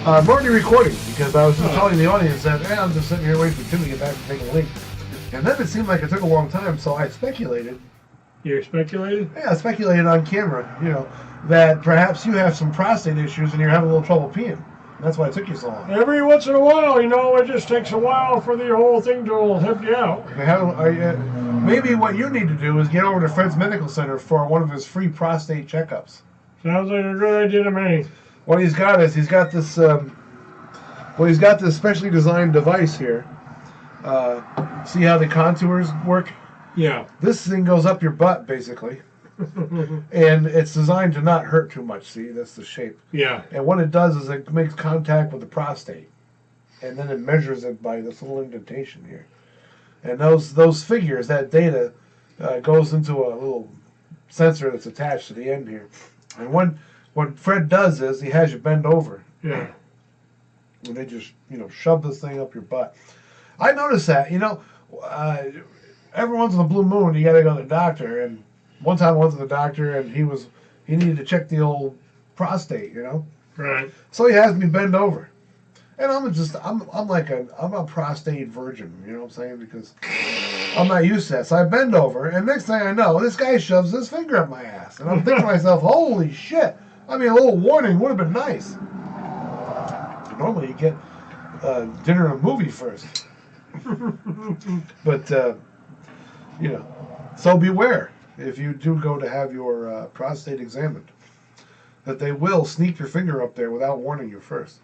I'm already recording because I was just telling the audience that I'm just sitting here waiting for Tim to get back to take a leak. And then it seemed like it took a long time, so I speculated. You're speculating? Yeah, I speculated on camera, that perhaps you have some prostate issues and you're having a little trouble peeing. That's why it took you so long. Every once in a while, it just takes a while for the whole thing to help you out. Maybe what you need to do is get over to Fred's Medical Center for one of his free prostate checkups. Sounds like a good idea to me. What he's got is he's got this specially designed device here. See how the contours work? Yeah. This thing goes up your butt, basically. And it's designed to not hurt too much. See, that's the shape. Yeah. And what it does is it makes contact with the prostate, and then it measures it by this little indentation here. And those figures, that data, goes into a little sensor that's attached to the end here. And what Fred does is he has you bend over. Yeah. And they just shove this thing up your butt. I noticed that every once in a blue moon you got to go to the doctor, and one time I went to the doctor and he needed to check the old prostate, Right. So he has me bend over, and I'm a prostate virgin, you know what I'm saying? Because I'm not used to that. So I bend over, and next thing I know, this guy shoves his finger up my ass, and I'm thinking to myself, holy shit! I mean, a little warning would have been nice. Normally you get dinner and a movie first, but so beware. If you do go to have your prostate examined, that they will sneak your finger up there without warning you first.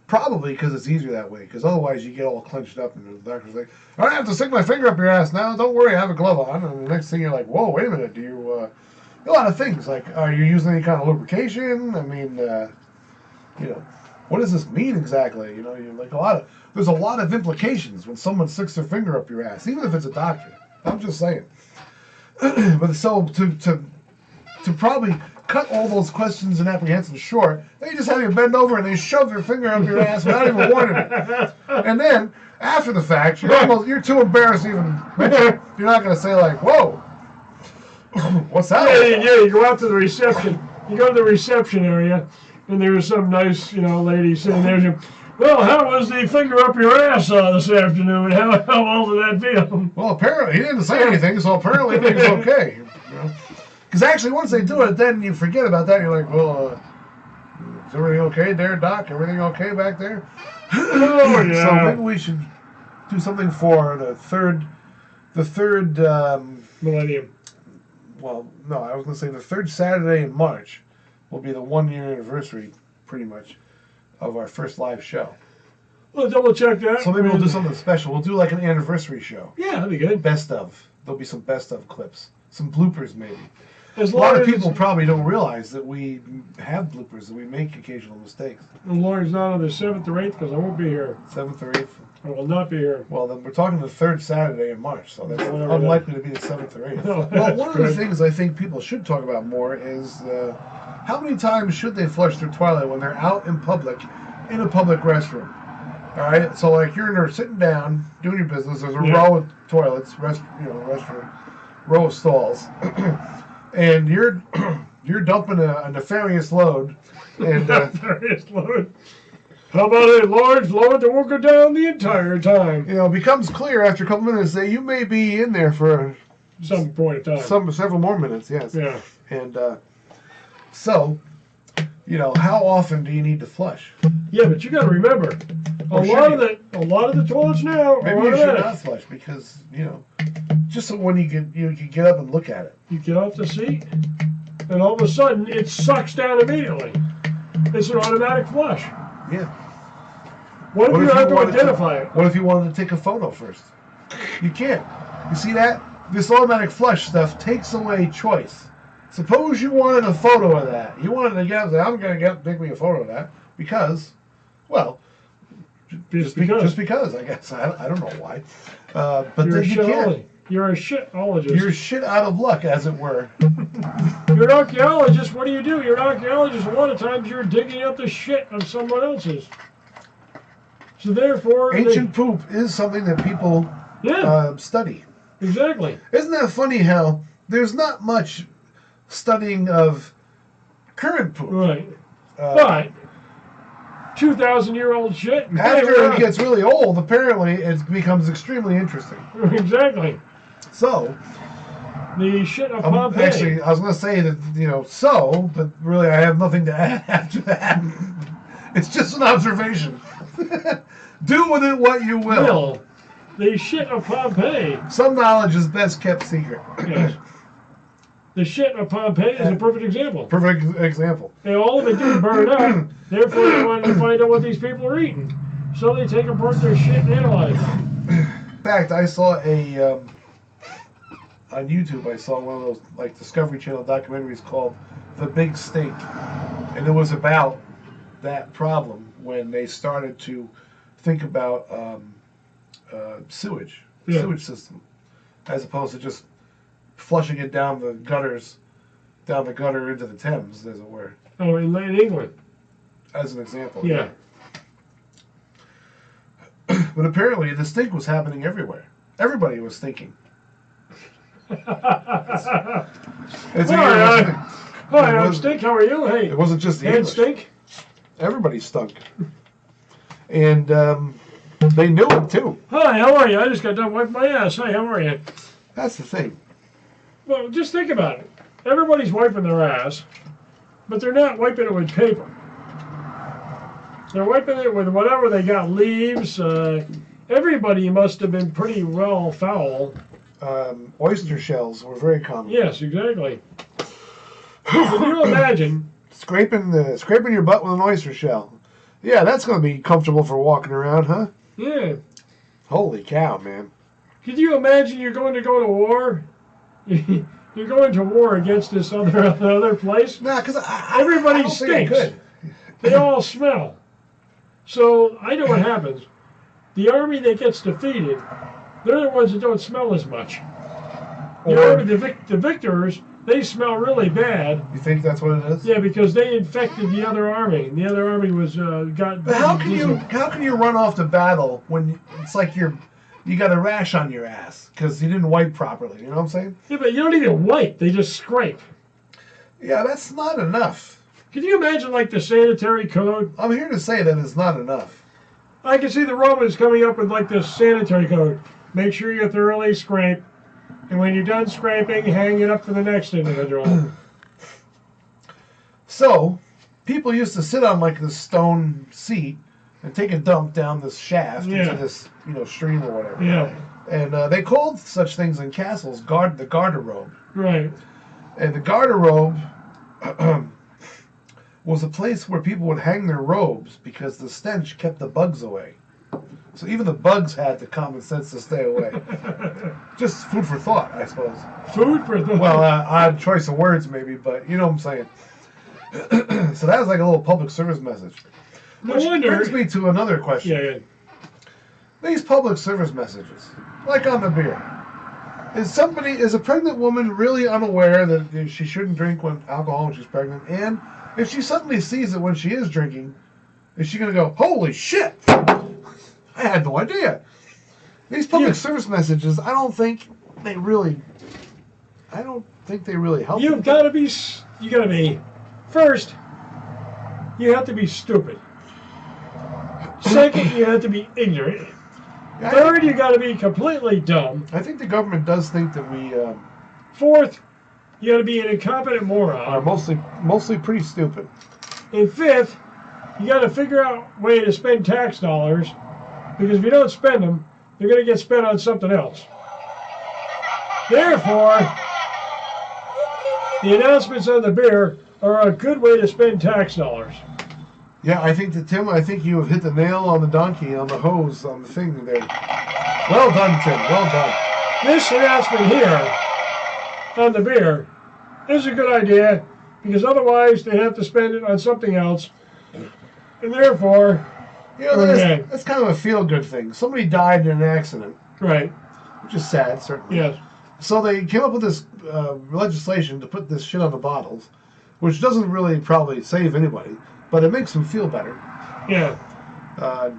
Probably because it's easier that way, because otherwise you get all clenched up and the doctor's like, I don't have to stick my finger up your ass now, don't worry, I have a glove on. And the next thing you're like, whoa, wait a minute, do you, a lot of things, like, are you using any kind of lubrication? I mean, what does this mean exactly? You're like there's a lot of implications when someone sticks their finger up your ass, even if it's a doctor. I'm just saying. But so to probably cut all those questions and apprehensions short, they just have you bend over and they shove your finger up your ass without even warning you. And then after the fact, you're too embarrassed to even mention. You're not going to say like, "Whoa, what's that?" Yeah. You go out to the reception. You go to the reception area, and there's some nice, lady sitting there. Well, how was the finger up your ass this afternoon? How well did that feel? Well, apparently he didn't say anything, so apparently everything's okay. Because actually, once they do it, then you forget about that. You're like, well, is everything okay there, Doc? Everything okay back there? Oh, yeah. So maybe we should do something for the third millennium. Well, no, I was going to say the third Saturday in March will be the 1-year anniversary, pretty much, of our first live show. We'll double check that. So maybe we'll do something special. We'll do like an anniversary show. Yeah, that'd be good. Best of. There'll be some best of clips. Some bloopers, maybe. A lot of people probably don't realize that we have bloopers, that we make occasional mistakes. As long as it's not on the 7th or 8th, because I won't be here. 7th or 8th? I will not be here. Well, then we're talking the third Saturday in March, so that's unlikely to be the 7th or 8th. Well, one of the things I think people should talk about more is how many times should they flush their toilet when they're out in public, in a public restroom? All right, so like you're in there sitting down, doing your business. There's a row of toilets, restroom, row of stalls, and you're dumping a nefarious load. And nefarious load. How about a large load that won't go down the entire time? It becomes clear after a couple minutes that you may be in there for some point of time. Several more minutes, yes. Yeah. And so, how often do you need to flush? Yeah, but you got to remember, a lot of the toilets now. Maybe you should not flush because just so when you can get up and look at it. You get off the seat, and all of a sudden it sucks down immediately. It's an automatic flush. Yeah. What if you have to identify it? What if you wanted to take a photo first? You can't. You see that? This automatic flush stuff takes away choice. Suppose you wanted a photo of that. You wanted to get up and say, I'm going to take me a photo of that because, well, just because, I guess. I don't know why. But then you can't. You're a shitologist. You're shit out of luck, as it were. You're an archaeologist. What do? You're an archaeologist. A lot of times you're digging up the shit of someone else's. So therefore... Ancient poop is something that people study. Exactly. Isn't that funny how there's not much studying of current poop? Right. But 2,000-year-old shit. After it gets really old, apparently it becomes extremely interesting. Exactly. So, the shit of Pompeii. Actually, I was going to say that, but really I have nothing to add after that. It's just an observation. Do with it what you will. The shit of Pompeii. Some knowledge is best kept secret. Yes. The shit of Pompeii is a perfect example. Perfect example. And all of it didn't burn up. Therefore, they wanted to find out what these people are eating. So they take apart their shit and analyze it. In fact, I saw on YouTube, I saw one of those like Discovery Channel documentaries called The Big Stink. And it was about that problem when they started to think about sewage system, as opposed to just flushing it down the gutter into the Thames, as it were. Oh, in England. As an example. Yeah. But apparently the stink was happening everywhere. Everybody was stinking. Hi, I'm Stink. How are you? Hey. It wasn't just the Head English. stink. Everybody stunk. And they knew it too. Hi, how are you? I just got done wiping my ass. Hi, how are you? That's the thing. Well, just think about it. Everybody's wiping their ass, but they're not wiping it with paper. They're wiping it with whatever they got, leaves. Everybody must have been pretty well foul. Oyster shells were very common. Yes, exactly. Can you imagine? Scraping your butt with an oyster shell. Yeah, that's going to be comfortable for walking around, huh? Yeah. Holy cow, man. Could you imagine you're going to go to war? You're going to war against this other place? Nah, because everybody stinks. They all smell. So I know what happens. The army that gets defeated, they're the ones that don't smell as much. The victors, they smell really bad. You think that's what it is? Yeah, because they infected the other army. And the other army was got. But how can you run off to battle when it's like you got a rash on your ass because you didn't wipe properly? You know what I'm saying? Yeah, but you don't even wipe. They just scrape. Yeah, that's not enough. Can you imagine like the sanitary code? I'm here to say that it's not enough. I can see the Romans coming up with like this sanitary code. Make sure you thoroughly scrape. And when you're done scraping, hang it up for the next individual. So, people used to sit on like this stone seat and take a dump down this shaft into this, stream or whatever. Yeah. And they called such things in castles the garderobe. Right. And the garderobe was a place where people would hang their robes because the stench kept the bugs away. So even the bugs had the common sense to stay away. Just food for thought, I suppose. Food for thought? Well, odd choice of words maybe, but you know what I'm saying. So that was like a little public service message. Which brings me to another question. Yeah. These public service messages, like on the beer. Is a pregnant woman really unaware that she shouldn't drink alcohol when she's pregnant? And if she suddenly sees it when she is drinking, is she going to go, holy shit, I had no idea? These public service messages, I don't think they really help. You gotta be, first, you have to be stupid. Second, you have to be ignorant. Third, you got to be completely dumb. I think the government does think that we. Fourth, you got to be an incompetent moron. Are mostly pretty stupid. And fifth, you got to figure out a way to spend tax dollars, because if you don't spend them, they're going to get spent on something else. Therefore, the announcements on the beer are a good way to spend tax dollars. Yeah, I think Tim, you have hit the nail on the donkey, on the hose, on the thing there. Well done, Tim. Well done. This announcement here on the beer is a good idea, because otherwise they'd have to spend it on something else. And therefore, that's kind of a feel-good thing. Somebody died in an accident. Right. Which is sad, certainly. Yes. So they came up with this legislation to put this shit on the bottles, which doesn't really probably save anybody. But it makes them feel better. Yeah.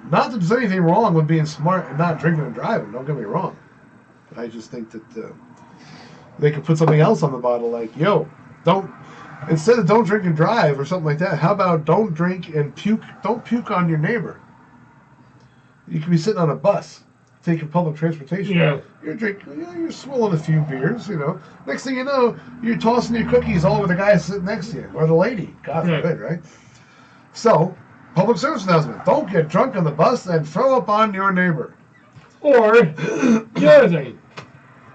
Not that there's anything wrong with being smart and not drinking and driving. Don't get me wrong. I just think that they could put something else on the bottle, like, yo, don't Instead of don't drink and drive or something like that, how about don't drink and puke? Don't puke on your neighbor. You could be sitting on a bus, taking public transportation. Yeah. You're drinking, you're swilling a few beers, Next thing you know, you're tossing your cookies all over the guy sitting next to you, or the lady, God forbid, right? So, public service announcement: don't get drunk on the bus and throw up on your neighbor. Or, the other thing,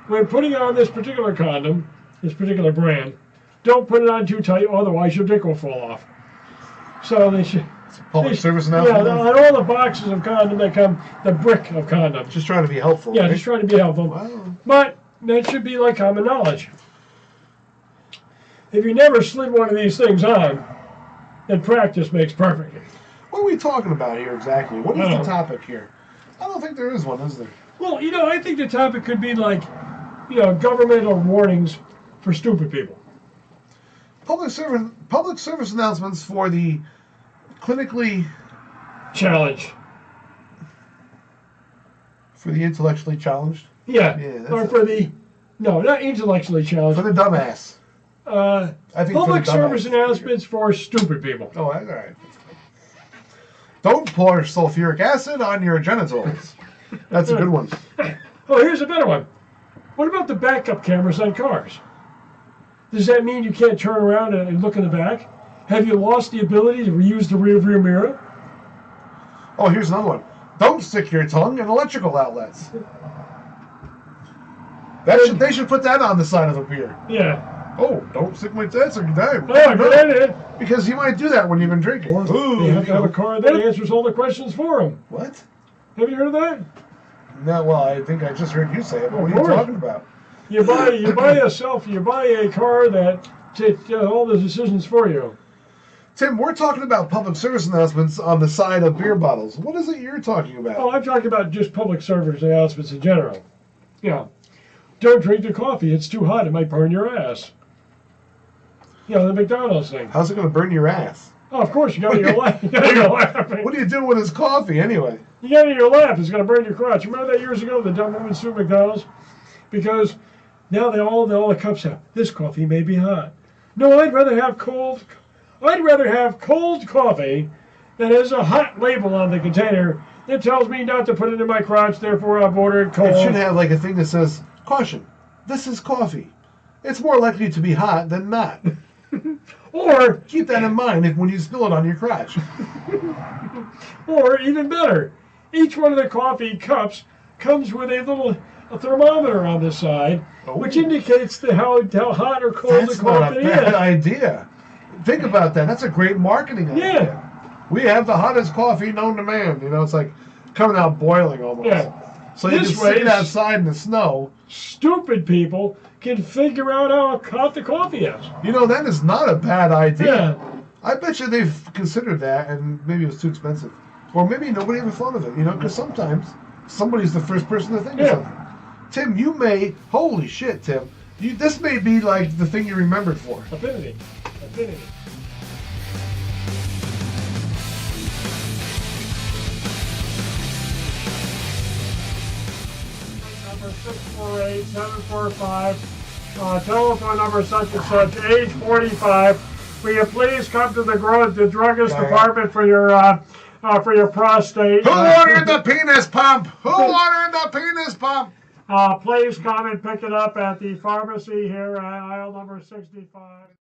when putting on this particular condom, this particular brand, don't put it on too tight, otherwise your dick will fall off. So they should... It's a public service announcement? Yeah, on all the boxes of condom that come, the brick of condoms. Just trying to be helpful, Yeah, right? just trying to be helpful. Wow. But that should be like common knowledge. If you never slid one of these things on, then practice makes perfect. What are we talking about here exactly? What is the topic here? I don't think there is one, is there? Well, I think the topic could be like, governmental warnings for stupid people. Public service announcements for the clinically Challenge. For the intellectually challenged? Yeah. Yeah, Or for the, no, not intellectually challenged. For the dumbass. I think public service dumbass. announcements for stupid people. Oh, all right. Don't pour sulfuric acid on your genitals. That's a good one. Oh, here's a better one. What about the backup cameras on cars? Does that mean you can't turn around and look in the back? Have you lost the ability to reuse the rear view mirror? Oh, here's another one. Don't stick your tongue in electrical outlets. They should put that on the side of a beer. Yeah. Oh, don't stick my that's a good Oh, good. Because you might do that when you've been drinking. You have to have a car that answers all the questions for them. What? Have you heard of that? No, well, I think I just heard you say it, but what are you talking about? You buy a car that takes all the decisions for you. Tim, we're talking about public service announcements on the side of beer bottles. What is it you're talking about? Oh, I'm talking about just public service announcements in general. Yeah. Don't drink the coffee. It's too hot. It might burn your ass. The McDonald's thing. How's it going to burn your ass? Oh, of course. You got it in your lap. You got it in your lap. What do you do with his coffee, anyway? You got it in your lap. It's going to burn your crotch. Remember that years ago, the dumb woman sued McDonald's? Because now all the cups have, this coffee may be hot. No, I'd rather have cold coffee that has a hot label on the container that tells me not to put it in my crotch, therefore I'll order it cold. It should have like a thing that says, caution, this is coffee. It's more likely to be hot than not. Or keep that in mind when you spill it on your crotch. Or even better, each one of the coffee cups comes with a thermometer on the side, which indicates how hot or cold the coffee is. That's not a bad idea. Think about that. That's a great marketing idea. Yeah. We have the hottest coffee known to man. It's like coming out boiling almost. Yeah. So you can sit outside in the snow. Stupid people can figure out how hot the coffee is. That is not a bad idea. Yeah. I bet you they've considered that, and maybe it was too expensive. Or maybe nobody ever thought of it, because sometimes somebody's the first person to think of something. Tim, holy shit, Tim. This may be like the thing you remembered for. Affinity. Number 648-745, telephone number such and such, age 45. Will you please come to the druggist department for your prostate? Who ordered the penis pump? Who ordered the penis pump? Please come and pick it up at the pharmacy here, aisle number 65.